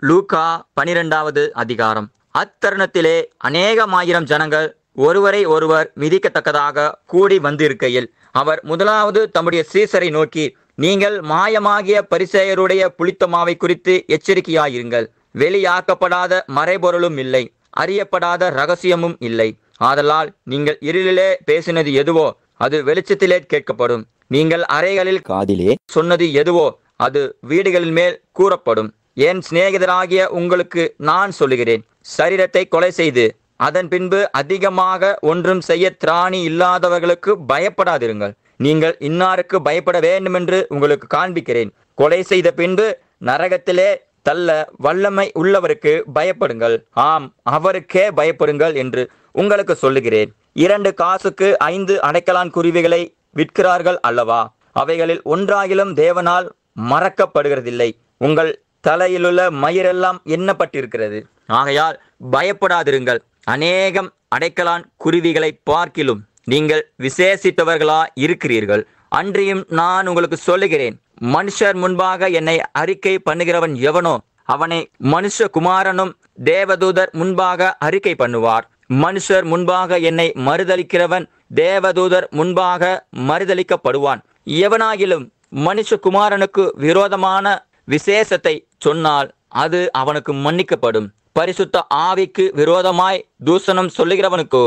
லூக்கா 12வது அதிகாரம். அத்தருணத்திலே அநேகமாயிரம் ஜனங்கள் ஒருவரை ஒருவர் மிதிக்கத்தக்கதாக கூடி வந்திருக்கையில் அவர் முதலாவது தம்முடைய சீசரை நோக்கி, நீங்கள் மாயமாகிய பரிசேயருடைய புளித்த மாவை குறித்து எச்சரிக்கையாயிருங்கள். வெளியாக்கப்படாத மறைபொருளும் இல்லை, அறியப்படாத ரகசியமும் இல்லை. ஆதலால் நீங்கள் இருளிலே பேசினது எதுவோ அது வெளிச்சத்திலே கேட்கப்படும். நீங்கள் அறைகளில் காதிலே சொன்னது எதுவோ அது வீடுகளின் மேல் கூறப்படும். என் சிநேகிதராகிய உங்களுக்கு நான் சொல்லுகிறேன், சரீரத்தை கொலை செய்து அதன் பின்பு அதிகமாக ஒன்றும் செய்ய திராணி இல்லாதவர்களுக்கு பயப்படாதிருங்கள். நீங்கள் இன்னாருக்கு பயப்பட வேண்டுமென்று உங்களுக்கு காண்பிக்கிறேன். கொலை செய்த பின்பு நரகத்திலே தள்ள வல்லமை உள்ளவருக்கு பயப்படுங்கள். ஆம், அவருக்கே பயப்படுங்கள் என்று உங்களுக்கு சொல்லுகிறேன். 2 காசுக்கு 5 அடைக்கலான் குருவிகளை விற்கிறார்கள் அல்லவா? அவைகளில் ஒன்றாகிலும் தேவனால் மறக்கப்படுகிறதில்லை. உங்கள் தலையிலுள்ள மயிரெல்லாம் எண்ணப்பட்டிருக்கிறது. ஆகையால் பயப்படாதிருங்கள். அநேகம் அடைக்கலான் குருவிகளை பார்க்கிலும் நீங்கள் விசேஷித்தவர்களா இருக்கிறீர்கள். அன்றியும் நான் உங்களுக்கு சொல்லுகிறேன், மனுஷர் முன்பாக என்னை அறிக்கை பண்ணுகிறவன் எவனோ அவனை மனுஷகுமாரனும் தேவதூதர் முன்பாக அறிக்கை பண்ணுவார். மனுஷர் முன்பாக என்னை மறுதலிக்கிறவன் தேவதூதர் முன்பாக மறுதலிக்கப்படுவான். எவனாகிலும் மனுஷகுமாரனுக்கு விரோதமான விசேஷத்தை சொன்னால் அது அவனுக்கு மன்னிக்கப்படும். பரிசுத்த ஆவிக்கு விரோதமாய் தூஷணம் சொல்லுகிறவனுக்கு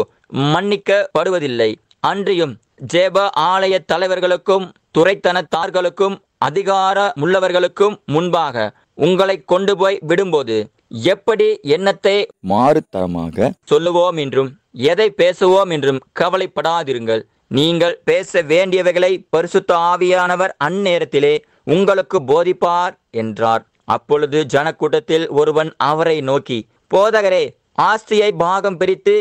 மன்னிக்கப்படுவதில்லை. அன்றியும் ஜெப ஆலய தலைவர்களுக்கும் துரைத்தனத்தார்களுக்கும் அதிகாரமுள்ளவர்களுக்கும் முன்பாக உங்களை கொண்டு போய் விடும்போது எப்படி எண்ணத்தை மாறுதரமாக சொல்லுவோம் என்றும் எதை பேசுவோம் என்றும் கவலைப்படாதிருங்கள். நீங்கள் பேச வேண்டியவைகளை பரிசுத்த ஆவியானவர் அந்நேரத்திலே உங்களுக்கு போதிப்பார் என்றார். அப்பொழுது ஜனக்கூட்டத்தில் ஒருவன் அவரை நோக்கி, போதகரே, ஆஸ்தியை பாகம் பிரித்து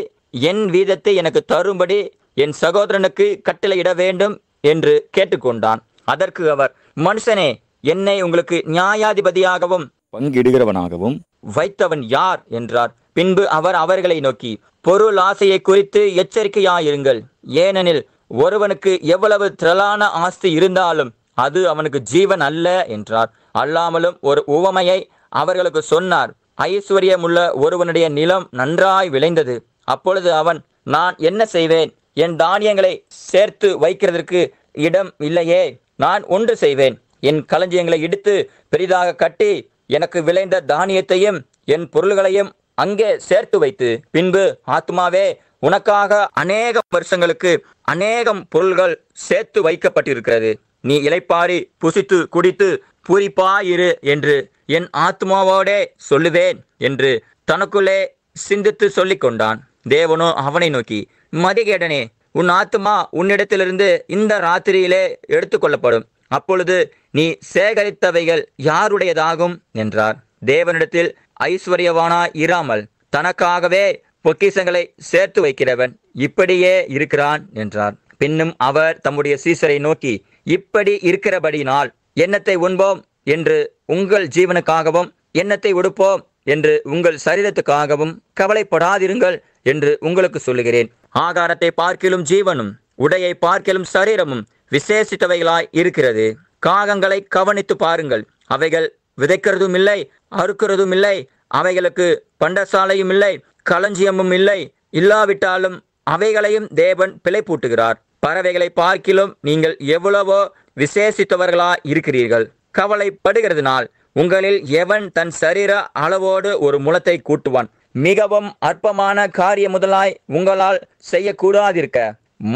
என் வீதத்தை எனக்கு தரும்படி என் சகோதரனுக்கு கட்டளையிட வேண்டும் என்று கேட்டுக்கொண்டான். அதற்கு அவர், மனுஷனே, என்னை உங்களுக்கு நியாயாதிபதியாகவும் பங்கிடுகிறவனாகவும் வைத்தவன் யார் என்றார். பின்பு அவர் அவர்களை நோக்கி, பொருள் ஆசையை குறித்து எச்சரிக்கையாயிருங்கள். ஏனெனில் ஒருவனுக்கு எவ்வளவு திரளான ஆஸ்தி இருந்தாலும் அது அவனுக்கு ஜீவன் அல்ல என்றார். அல்லாமலும் ஒரு உவமையை அவர்களுக்கு சொன்னார். ஐஸ்வர்யமுள்ள ஒருவனுடைய நிலம் நன்றாய் விளைந்தது. அப்பொழுது அவன், நான் என்ன செய்வேன்? என் தானியங்களை சேர்த்து வைக்கிறதற்கு இடம் இல்லையே. நான் ஒன்று செய்வேன், என் களஞ்சியங்களை இடித்து பெரிதாக கட்டி எனக்கு விளைந்த தானியத்தையும் என் பொருள்களையும் அங்கே சேர்த்து வைத்து, பின்பு ஆத்துமாவே, உனக்காக அநேக வருஷங்களுக்கு அநேகம் பொருள்கள் சேர்த்து வைக்கப்பட்டிருக்கிறது. நீ இளைப்பாரி புசித்து குடித்து பூரிப்பாயிரு என்று என் ஆத்மாவோடே சொல்லுவேன் என்று தனக்குள்ளே சிந்தித்து சொல்லிக் கொண்டான். தேவனோ அவனை நோக்கி, மதிகேடனே, உன் ஆத்மா உன்னிடத்திலிருந்து இந்த ராத்திரியிலே எடுத்துக்கொள்ளப்படும். அப்பொழுது நீ சேகரித்தவைகள் யாருடையதாகும் என்றார். தேவனிடத்தில் ஐஸ்வர்யவானாய் இராமல் தனக்காகவே பொக்கிஷங்களை சேர்த்து வைக்கிறவன் இப்படியே இருக்கிறான் என்றார். பின்னும் அவர் தம்முடைய சீசரை நோக்கி, இப்படி இருக்கிறபடினால் எண்ணத்தை உண்போம் என்று உங்கள் ஜீவனுக்காகவும் எண்ணத்தை உடுப்போம் என்று உங்கள் சரீரத்துக்காகவும் கவலைப்படாதிருங்கள் என்று உங்களுக்கு சொல்லுகிறேன். ஆகாரத்தை பார்க்கிலும் ஜீவனும் உடையை பார்க்கிலும் சரீரமும் விசேஷித்தவைகளாய் இருக்கிறது. காகங்களை கவனித்து பாருங்கள். அவைகள் விதைக்கிறதும் இல்லை, அறுக்கிறதும் இல்லை. அவைகளுக்கு பண்டசாலையும் இல்லை, களஞ்சியமும் இல்லை. இல்லாவிட்டாலும் அவைகளையும் தேவன் பிழை பூட்டுகிறார். பறவைகளை பார்க்கிலும் நீங்கள் எவ்வளவோ விசேஷித்தவர்களா இருக்கிறீர்கள். கவலைப்படுகிறதுனால் உங்களில் எவன் தன் சரீர அளவோடு ஒரு முளத்தை கூட்டுவான்? மிகவும் அற்பமான காரியம் முதலாய் உங்களால் செய்யக்கூடாதிருக்க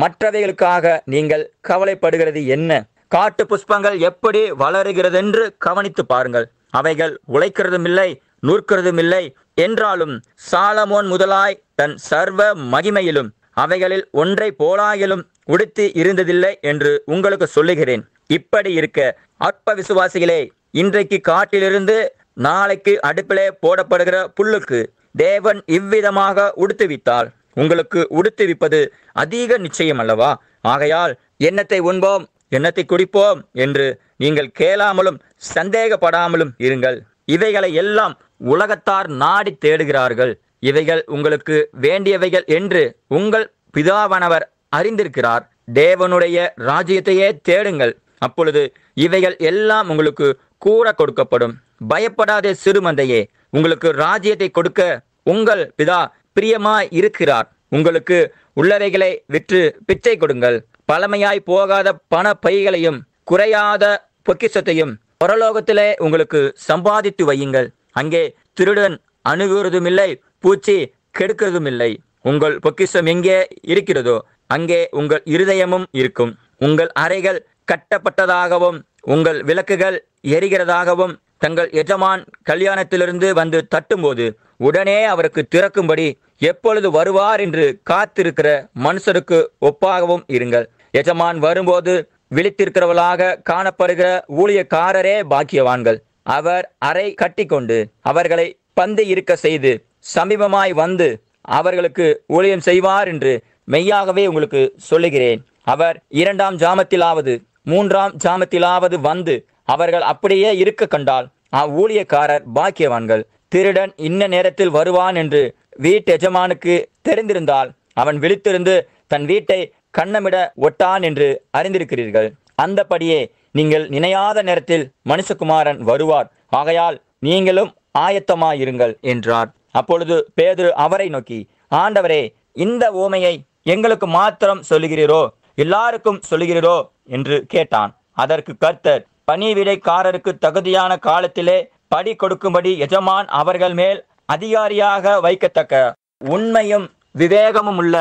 மற்றவைகளுக்காக நீங்கள் கவலைப்படுகிறது என்ன? காட்டு புஷ்பங்கள் எப்படி வளருகிறதென்று கவனித்து பாருங்கள். அவைகள் உழைக்கிறதும் இல்லை, நூற்கிறதும் இல்லை. என்றாலும் சாலமோன் முதலாய் தன் சர்வ மகிமையிலும் அவைகளில் ஒன்றை போலாயிலும் உடுத்தி இருந்ததில்லை என்று உங்களுக்கு சொல்லுகிறேன். இப்படி இருக்க அற்ப விசுவாசிகளே, இன்றைக்கு காட்டிலிருந்து நாளைக்கு அடுப்பிலே போடப்படுகிற புல்லுக்கு தேவன் இவ்விதமாக உடுத்துவித்தால் உங்களுக்கு உடுத்துவிப்பது அதிக நிச்சயம் அல்லவா? ஆகையால் எண்ணத்தை உண்போம், எண்ணத்தை குடிப்போம் என்று நீங்கள் கேளாமலும் சந்தேகப்படாமலும் இருங்கள். இவைகளை எல்லாம் உலகத்தார் நாடி தேடுகிறார்கள். இவைகள் உங்களுக்கு வேண்டியவைகள் என்று உங்கள் பிதாவானவர் அறிந்திருக்கிறார். தேவனுடைய ராஜ்யத்தையே தேடுங்கள், அப்பொழுது இவைகள் எல்லாம் உங்களுக்கு கூற கொடுக்கப்படும். பயப்படாதே சிறுமந்தையே, உங்களுக்கு ராஜ்யத்தை கொடுக்க உங்கள் பிதா பிரியமாய் இருக்கிறார். உங்களுக்கு உள்ளவைகளை விற்று பிச்சை கொடுங்கள். பழமையாய் போகாத பண பைகளையும் குறையாத பொக்கிஷத்தையும் பரலோகத்திலே உங்களுக்கு சம்பாதித்து வையுங்கள். அங்கே திருடன் அணுகுவதுமில்லை, பூச்சி கெடுக்கிறதும் இல்லை. உங்கள் பொக்கிஷம் எங்கே இருக்கிறதோ அங்கே உங்கள் இருதயமும் இருக்கும். உங்கள் அறைகள் கட்டப்பட்டதாகவும் உங்கள் விளக்குகள் எரிகிறதாகவும் தங்கள் எஜமான் கல்யாணத்திலிருந்து வந்து தட்டும்போது உடனே அவருக்கு திறக்கும்படி எப்பொழுது வருவார் என்று காத்திருக்கிற மனுஷருக்கு ஒப்பாகவும் இருங்கள். எஜமான் வரும்போது விழித்திருக்கிறவளாக காணப்படுகிற ஊழியக்காரரே பாக்கியவான்கள். அவர் அறை கட்டிக்கொண்டு அவர்களை பந்து இருக்க செய்து சமீபமாய் வந்து அவர்களுக்கு ஊழியம் செய்வார் என்று மெய்யாகவே உங்களுக்கு சொல்லுகிறேன். அவர் 2ஆம் ஜாமத்திலாவது 3ஆம் ஜாமத்திலாவது வந்து அவர்கள் அப்படியே இருக்க கண்டால் ஊழியக்காரர் பாக்கியவான்கள். திருடன் இன்ன நேரத்தில் வருவான் என்று வீட்டு எஜமானுக்கு தெரிந்திருந்தால் அவன் விழித்திருந்து தன் வீட்டை கண்ணமிட ஒட்டான் என்று அறிந்திருக்கிறீர்கள். அந்தபடியே நீங்கள் நினையாத நேரத்தில் மனுஷகுமாரன் வருவார். ஆகையால் நீங்களும் ஆயத்தமாயிருங்கள் என்றார். அப்பொழுது பேதுரு அவரை நோக்கி, ஆண்டவரே, இந்த ஓமையை எங்களுக்கு மாத்திரம் சொல்லுகிறீரோ, எல்லாருக்கும் சொல்லுகிறீரோ என்று கேட்டான். அதற்கு கர்த்தர், பணிவிடைக்காரருக்கு தகுதியான காலத்திலே படி கொடுக்கும்படி எஜமான் அவர்கள் மேல் அதிகாரியாக வைக்கத்தக்க உண்மையும் விவேகமும் உள்ள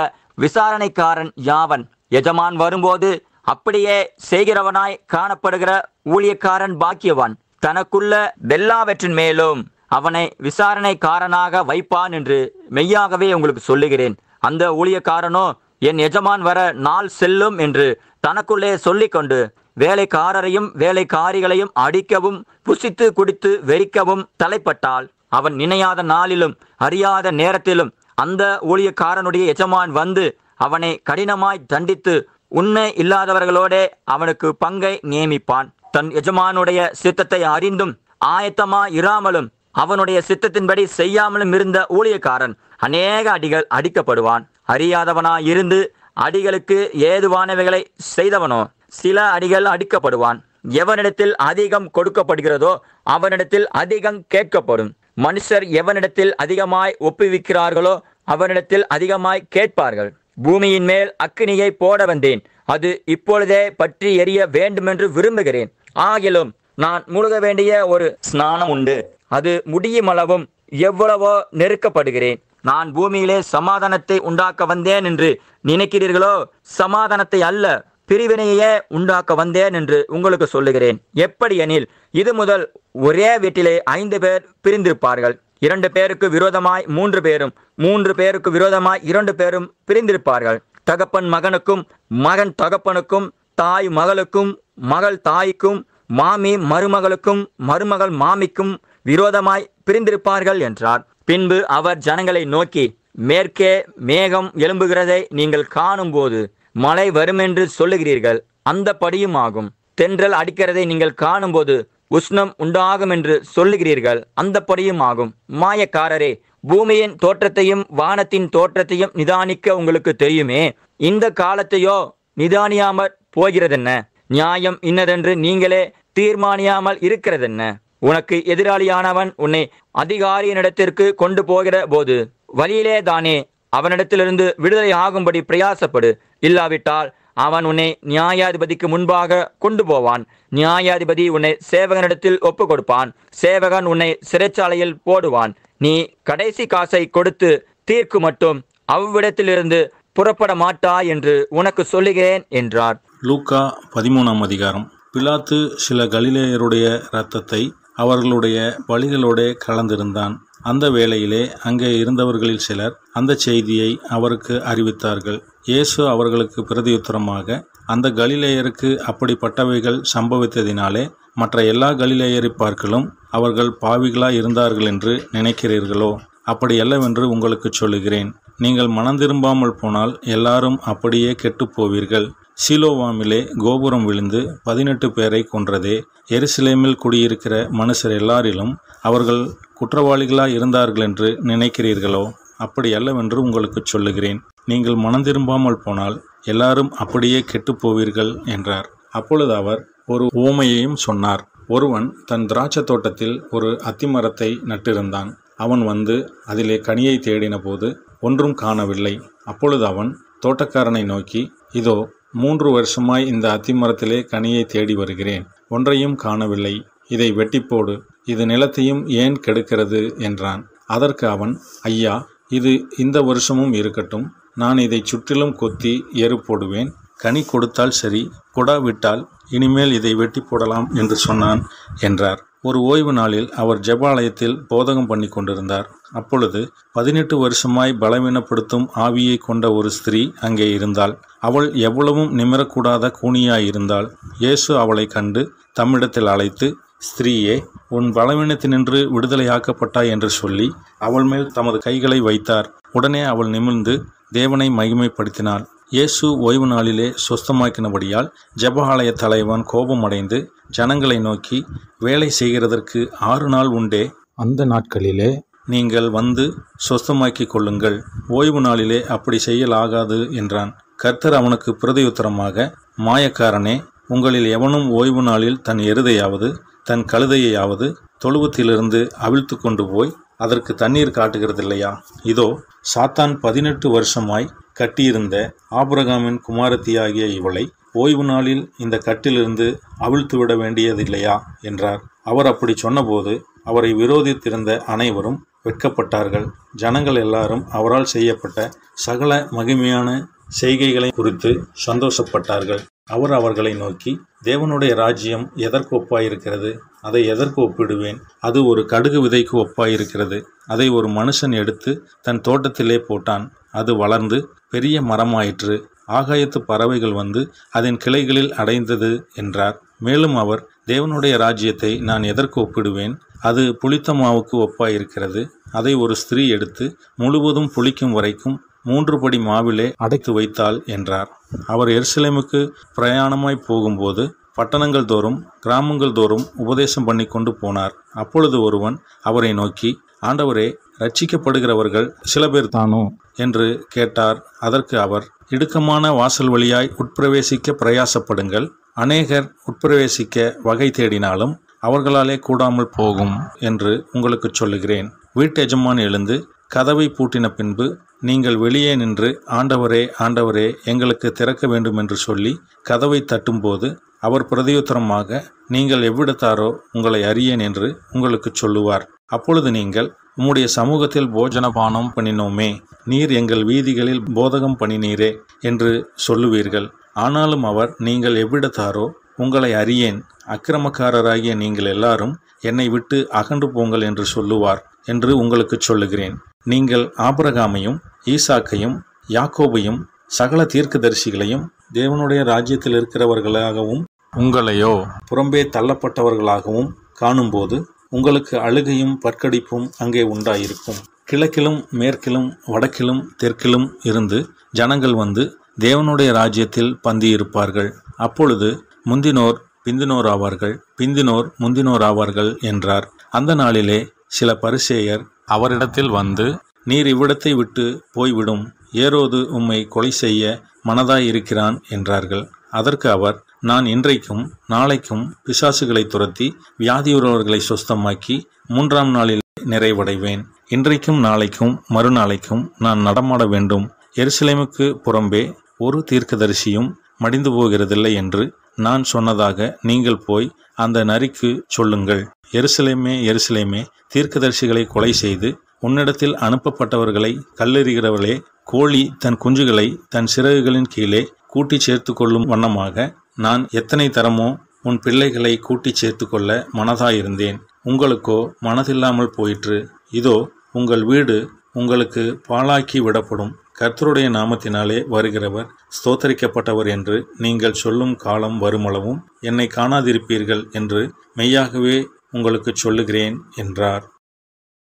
விசாரணைக்காரன் யாவன்? எஜமான் வரும்போது அப்படியே செய்கிறவனாய் காணப்படுகிற ஊழியக்காரன் பாக்கியவான். தனக்குள்ள எல்லாவற்றின் மேலும் அவனை விசாரணைக்காரனாக வைப்பான் என்று மெய்யாகவே உங்களுக்கு சொல்லுகிறேன். அந்த ஊழியக்காரனோ என் எஜமான் வர நாள் செல்லும் என்று தனக்குள்ளே சொல்லிக்கொண்டு வேலைக்காரரையும் வேலைக்காரிகளையும் அடிக்கவும் புசித்து குடித்து வெறிக்கவும் தலைப்பட்டால் அவன் நினையாத நாளிலும் அறியாத நேரத்திலும் அந்த ஊழியக்காரனுடைய எஜமான் வந்து அவனை கடினமாய் தண்டித்து உண்மை இல்லாதவர்களோடே அவனுக்கு பங்கை நியமிப்பான். தன் எஜமானுடைய சித்தத்தை அறிந்தும் ஆயத்தமாய் இராமலும் அவனுடைய சித்தத்தின்படி செய்யாமலும் இருந்த ஊழியக்காரன் அநேக அடிகள் அடிக்கப்படுவான். அறியாதவனாய் இருந்து அடிகளுக்கு ஏதுவானவைகளை செய்தவனோ சில அடிகள் அடிக்கப்படுவான். எவனிடத்தில் அதிகம் கொடுக்கப்படுகிறதோ அவனிடத்தில் அதிகம் கேட்கப்படும். மனுஷர் எவனிடத்தில் அதிகமாய் ஒப்புவிக்கிறார்களோ அவனிடத்தில் அதிகமாய் கேட்பார்கள். பூமியின் மேல் அக்கினியை போட வந்தேன், அது இப்பொழுதே பற்றி எரிய வேண்டுமென்று விரும்புகிறேன். ஆகிலும் நான் முழுக வேண்டிய ஒரு ஸ்நானம் உண்டு, அது முடியுமளவும் எவ்வளவோ நெருக்கப்படுகிறேன். நான் பூமியிலே சமாதானத்தை உண்டாக்க வந்தேன் என்று நினைக்கிறீர்களோ? சமாதானத்தை அல்ல, பிரிவினையே உண்டாக்க வந்தேன் என்று உங்களுக்கு சொல்லுகிறேன். எப்படி எனில், இது முதல் ஒரே வீட்டிலே 5 பேர் பிரிந்திருப்பார்கள். 2 பேருக்கு விரோதமாய் 3 பேரும், 3 பேருக்கு விரோதமாய் 2 பேரும் பிரிந்திருப்பார்கள். தகப்பன் மகனுக்கும், மகன் தகப்பனுக்கும், தாய் மகளுக்கும், மகள் தாய்க்கும், மாமி மருமகளுக்கும், மருமகள் மாமிக்கும் விரோதமாய் பிரிந்திருப்பார்கள் என்றார். பின்பு அவர் ஜனங்களை நோக்கி, மேற்கே மேகம் எழும்புகிறதை நீங்கள் காணும் போது மழை வருமென்று சொல்லுகிறீர்கள், அந்த படியும் ஆகும். தென்றல் அடிக்கிறதை நீங்கள் காணும்போது உஷ்ணம் உண்டாகும் என்று சொல்லுகிறீர்கள், அந்த படியும் ஆகும். மாயக்காரரே, பூமியின் தோற்றத்தையும் வானத்தின் தோற்றத்தையும் நிதானிக்க உங்களுக்கு தெரியுமே, இந்த காலத்தையோ நிதானியாமல் போகிறதென்ன? நியாயம் இன்னதென்று நீங்களே தீர்மானியாமல் இருக்கிறதென்ன? உனக்கு எதிராளியானவன் உன்னை அதிகாரியினிடத்திற்கு கொண்டு போகிற போது வழியிலே தானே அவனிடத்திலிருந்து விடுதலை ஆகும்படி பிரயாசப்படு. இல்லாவிட்டால் அவன் உன்னை நியாயாதிபதிக்கு முன்பாக கொண்டு போவான். நியாயாதிபதி உன்னை சேவகனிடத்தில் ஒப்பு கொடுப்பான். சேவகன் உன்னை சிறைச்சாலையில் போடுவான். நீ கடைசி காசை கொடுத்து தீர்க்கு மட்டும் அவ்விடத்திலிருந்து புறப்பட மாட்டாய் என்று உனக்கு சொல்லுகிறேன் என்றார். லூக்கா 13ஆம் அதிகாரம். பிலாத்து சில கலிலேயருடைய இரத்தத்தை அவர்களுடைய பலிகளோட கலந்திருந்தான். அந்த வேளையிலே அங்கே இருந்தவர்களில் சிலர் அந்த செய்தியை அவருக்கு அறிவித்தார்கள். இயேசு அவர்களுக்கு பிரதியுத்தரமாக, அந்த கலிலேயருக்கு அப்படிப்பட்டவைகள் சம்பவித்ததினாலே மற்ற எல்லா கலிலேயரை பார்க்கலும் அவர்கள் பாவிகளாய் இருந்தார்கள் என்று நினைக்கிறீர்களோ? அப்படி அல்லவென்று உங்களுக்கு சொல்லுகிறேன். நீங்கள் மனம் திரும்பாமல் போனால் எல்லாரும் அப்படியே கெட்டு போவீர்கள். சீலோவாமிலே கோபுரம் விழுந்து 18 பேரை கொன்றதே, எருசலேமில் குடியிருக்கிற மனுஷர் எல்லாரிலும் அவர்கள் குற்றவாளிகளாய் இருந்தார்கள் என்று நினைக்கிறீர்களோ? அப்படி அல்லவென்று உங்களுக்கு சொல்லுகிறேன். நீங்கள் மனம் திரும்பாமல் போனால் எல்லாரும் அப்படியே கெட்டு போவீர்கள் என்றார். அப்பொழுது அவர் ஒரு உவமையையும் சொன்னார். ஒருவன் தன் திராட்சை தோட்டத்தில் ஒரு அத்திமரத்தை நட்டிருந்தான். அவன் வந்து அதிலே கனியை தேடின போது ஒன்றும் காணவில்லை. அப்பொழுது அவன் தோட்டக்காரனை நோக்கி, இதோ 3 வருஷமாய் இந்த அத்திமரத்திலே கனியை தேடி வருகிறேன், ஒன்றையும் காணவில்லை. இதை வெட்டிப்போடு, இது நிலத்தையும் ஏன் கெடுக்கிறது என்றான். அதற்கு அவன், ஐயா, இது இந்த வருஷமும் இருக்கட்டும். நான் இதை சுற்றிலும் கொத்தி எரு போடுவேன். கனி கொடுத்தால் சரி, கொடாவிட்டால் இனிமேல் இதை வெட்டி போடலாம் என்று சொன்னான் என்றார். ஒரு ஓய்வு நாளில் அவர் ஜெபாலயத்தில் போதகம் பண்ணி கொண்டிருந்தார். அப்பொழுது 18 வருஷமாய் பலவீனப்படுத்தும் ஆவியை கொண்ட ஒரு ஸ்திரீ அங்கே இருந்தாள். அவள் எவ்வளவும் நிமிரக்கூடாத கூனியாயிருந்தாள். இயேசு அவளை கண்டு தம்மிடத்தில் அழைத்து, ஸ்திரீயே, உன் பலவீனத்தினின்று விடுதலையாக்கப்பட்டாய் என்று சொல்லி அவள் மேல் தமது கைகளை வைத்தார். உடனே அவள் நிமிர்ந்து தேவனை மகிமைப்படுத்தினாள். இயேசு ஓய்வு நாளிலே சொஸ்தமாக்கினபடியால் ஜெபஆலய தலைவன் கோபமடைந்து ஜனங்களை நோக்கி, வேலை செய்கிறதற்கு 6 நாள் உண்டே, அந்த நாட்களிலே நீங்கள் வந்து சொஸ்தமாக்கிக் கொள்ளுங்கள், ஓய்வு நாளிலே அப்படி செய்யலாகாது என்றான். கர்த்தர் அவனுக்கு பிரதியுத்தரமாக, மாயக்காரனே, உங்களில் எவனும் ஓய்வு நாளில் தன் எருதையாவது தன் கழுதையாவது தொழுவத்திலிருந்து அவிழ்த்து கொண்டு போய் அதற்கு தண்ணீர் காட்டுகிறதில்லையா? இதோ, சாத்தான் 18 வருஷமாய் கட்டியிருந்த ஆபிரகாமின் குமாரத்தியாகிய இவளை ஓய்வு நாளில் இந்த கட்டிலிருந்து அவிழ்த்து விட வேண்டியதில்லையா என்றார். அவர் அப்படி சொன்னபோது அவரை விரோதித்திருந்த அனைவரும் வெட்கப்பட்டார்கள். ஜனங்கள் எல்லாரும் அவரால் செய்யப்பட்ட சகல மகிமையான செய்கைகளை குறித்து சந்தோஷப்பட்டார்கள். அவர் அவர்களை நோக்கி, தேவனுடைய ராஜ்யம் எதற்கு ஒப்பாயிருக்கிறது? அதை எதற்கு ஒப்பிடுவேன்? அது ஒரு கடுகு விதைக்கு ஒப்பாயிருக்கிறது. அதை ஒரு மனுஷன் எடுத்து தன் தோட்டத்திலே போட்டான். அது வளர்ந்து பெரிய மரமாயிற்று. ஆகாயத்து பறவைகள் வந்து அதன் கிளைகளில் அடைந்தது என்றார். மேலும் அவர், தேவனுடைய ராஜ்யத்தை நான் எதற்கு ஒப்பிடுவேன்? அது புளித்த மாவுக்கு ஒப்பாயிருக்கிறது. அதை ஒரு ஸ்திரீ எடுத்து முழுவதும் புளிக்கும் வரைக்கும் 3 படி மாவிலே அடைத்து வைத்தாள் என்றார். அவர் எருசலேமுக்கு பிரயாணமாய் போகும்போது பட்டணங்கள் தோறும் கிராமங்கள் தோறும் உபதேசம் பண்ணி கொண்டு போனார். அப்பொழுது ஒருவன் அவரை நோக்கி, ஆண்டவரே, ரட்சிக்கப்படுகிறவர்கள் சில பேர் தானோ என்று கேட்டார். அதற்கு அவர், இடுக்கமான வாசல் வழியாய் உட்பிரவேசிக்க பிரயாசப்படுங்கள். அநேகர் உட்பிரவேசிக்க வகை தேடினாலும் அவர்களாலே கூடாமல் போகும் என்று உங்களுக்கு சொல்லுகிறேன். வீட்டெஜமான் எழுந்து கதவை பூட்டின பின்பு நீங்கள் வெளியே நின்று, ஆண்டவரே, ஆண்டவரே, எங்களுக்கு திறக்க வேண்டும் என்று சொல்லி கதவை தட்டும்போது அவர் பிரதியுத்தரமாக, நீங்கள் எவ்விடத்தாரோ, உங்களை அறியேன் என்று உங்களுக்கு சொல்லுவார். அப்பொழுது நீங்கள், உம்முடைய சமூகத்தில் போஜனபானம் பண்ணினோமே, நீர் எங்கள் வீதிகளில் போதகம் பண்ணினீரே என்று சொல்லுவீர்கள். ஆனாலும் அவர், நீங்கள் எவ்விடத்தாரோ, உங்களை அறியேன், அக்கிரமக்காரராகிய நீங்கள் எல்லாரும் என்னை விட்டு அகன்று போங்கள் என்று சொல்லுவார் என்று உங்களுக்கு சொல்லுகிறேன். நீங்கள் ஆபிரகாமையும் ஈசாக்கையும் யாக்கோபையும் சகல தீர்க்கதரிசிகளையும் தேவனுடைய ராஜ்யத்தில் இருக்கிறவர்களாகவும் உங்களையோ புறம்பே தள்ளப்பட்டவர்களாகவும் காணும்போது உங்களுக்கு அழுகையும் பற்கடிப்பும் அங்கே உண்டாயிருக்கும். கிழக்கிலும் மேற்கிலும் வடக்கிலும் தெற்கிலும் இருந்து ஜனங்கள் வந்து தேவனுடைய ராஜ்யத்தில் பந்தியிருப்பார்கள். அப்பொழுது முந்தினோர் பிந்தினோர் ஆவார்கள், பிந்தினோர் முந்தினோர் ஆவார்கள் என்றார். அந்த நாளிலே சில பரிசேயர் அவரிடத்தில் வந்து, நீர் இவ்விடத்தை விட்டு போய்விடும், ஏரோது உம்மை கொலை செய்ய மனதாயிருக்கிறான் என்றார்கள். அதற்கு அவர், நான் இன்றைக்கும் நாளைக்கும் பிசாசுகளை துரத்தி வியாதியுள்ளவர்களை சுஸ்தமாக்கி 3ஆம் நாளில் நிறைவடைவேன். இன்றைக்கும் நாளைக்கும் மறுநாளைக்கும் நான் நடமாட வேண்டும். எருசலேமுக்கு புறம்பே ஒரு தீர்க்கதரிசியும் மடிந்து போகிறதில்லை என்று நான் சொன்னதாக நீங்கள் போய் அந்த நரிக்கு சொல்லுங்கள். எருசலேமே, எருசலேமே, தீர்க்கதரிசிகளை கொலை செய்து உன்னிடத்தில் அனுப்பப்பட்டவர்களை கல்லெறிகிறவர்களே, கோழி தன் குஞ்சுகளை தன் சிறகுகளின் கீழே கூட்டி சேர்த்து கொள்ளும் வண்ணமாக நான் எத்தனை தரமோ உன் பிள்ளைகளை கூட்டி சேர்த்து கொள்ள மனதாயிருந்தேன். உங்களுக்கோ மனதில்லாமல் போயிற்று. இதோ, உங்கள் வீடு உங்களுக்கு பாழாக்கி விடப்படும். கர்த்தருடைய நாமத்தினாலே வருகிறவர் ஸ்தோத்தரிக்கப்பட்டவர் என்று நீங்கள் சொல்லும் காலம் வருமளவும் என்னை காணாதிருப்பீர்கள் என்று மெய்யாகவே உங்களுக்கு சொல்லுகிறேன் என்றார்.